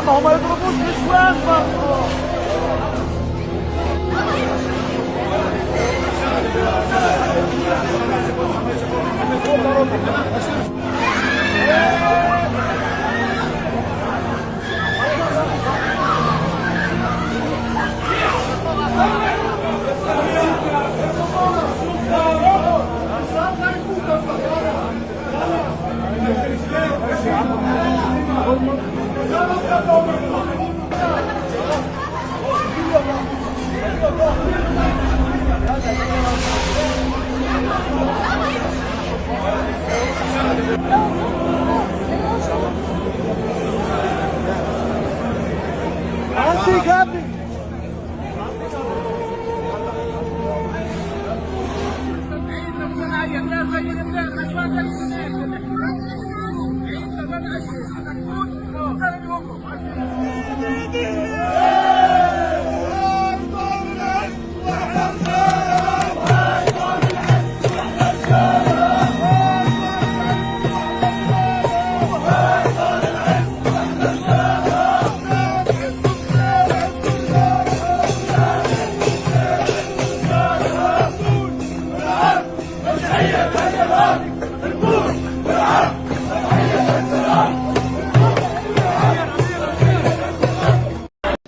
هم يضربوش نسوان برضه.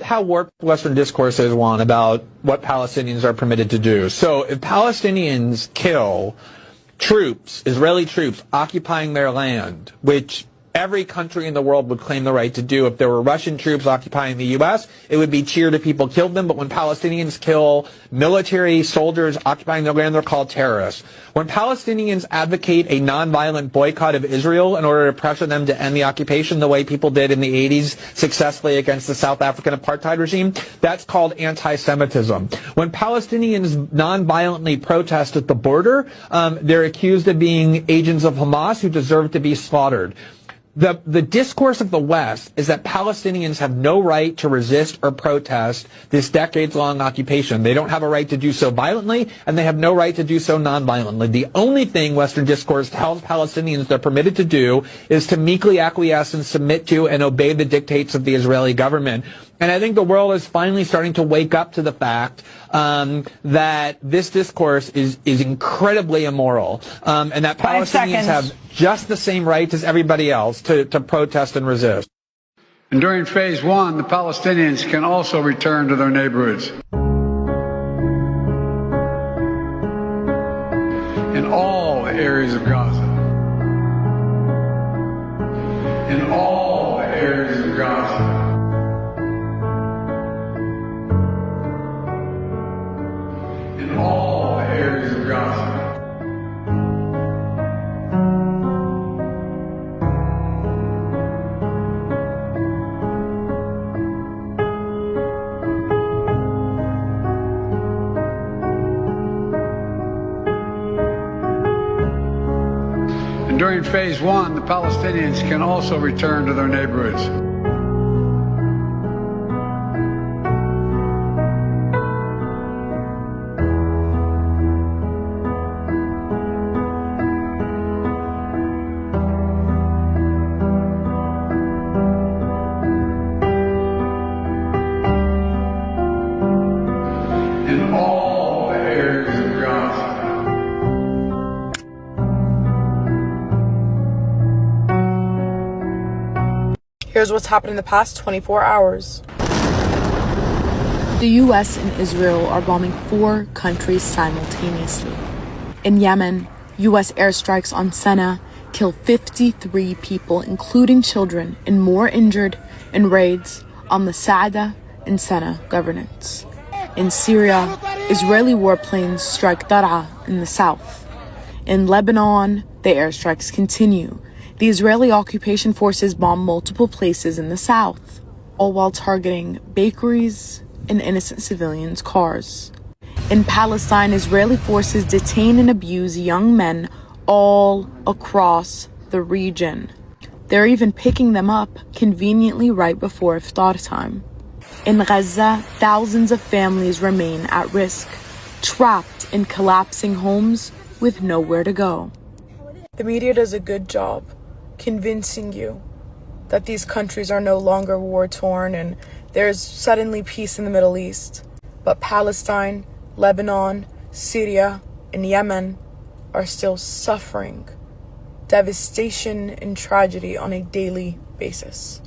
How warped Western discourse is, Juan, about what Palestinians are permitted to do. So if Palestinians kill troops, Israeli troops, occupying their land, which every country in the world would claim the right to do. If there were Russian troops occupying the U.S., it would be cheered if people killed them. But when Palestinians kill military soldiers occupying their land, they're called terrorists. When Palestinians advocate a nonviolent boycott of Israel in order to pressure them to end the occupation the way people did in the 80s successfully against the South African apartheid regime, that's called anti-Semitism. When Palestinians nonviolently protest at the border, they're accused of being agents of Hamas who deserve to be slaughtered. The discourse of the West is that Palestinians have no right to resist or protest this decades-long occupation. They don't have a right to do so violently, and they have no right to do so non-violently. The only thing Western discourse tells Palestinians they're permitted to do is to meekly acquiesce and submit to and obey the dictates of the Israeli government. And I think the world is finally starting to wake up to the fact that this discourse is incredibly immoral, and that Palestinians have just the same rights as everybody else to protest and resist. And during phase one, the Palestinians can also return to their neighborhoods. In all areas of Gaza. In all areas of Gaza. In all areas of Gaza. And during phase one, the Palestinians can also return to their neighborhoods. In all areas of Gaza. Here's what's happened in the past 24 hours. The U.S. and Israel are bombing 4 countries simultaneously. In Yemen, U.S. airstrikes on Sana'a kill 53 people, including children, and more injured in raids on the Saada and Sana'a governorates. In Syria, Israeli warplanes strike Daraa in the south. In Lebanon, the airstrikes continue. The Israeli occupation forces bomb multiple places in the south, all while targeting bakeries and innocent civilians' cars. In Palestine, Israeli forces detain and abuse young men all across the region. They're even picking them up conveniently right before iftar time. In Gaza, thousands of families remain at risk, trapped in collapsing homes with nowhere to go. The media does a good job convincing you that these countries are no longer war-torn and there's suddenly peace in the Middle East. But Palestine, Lebanon, Syria, and Yemen are still suffering devastation and tragedy on a daily basis.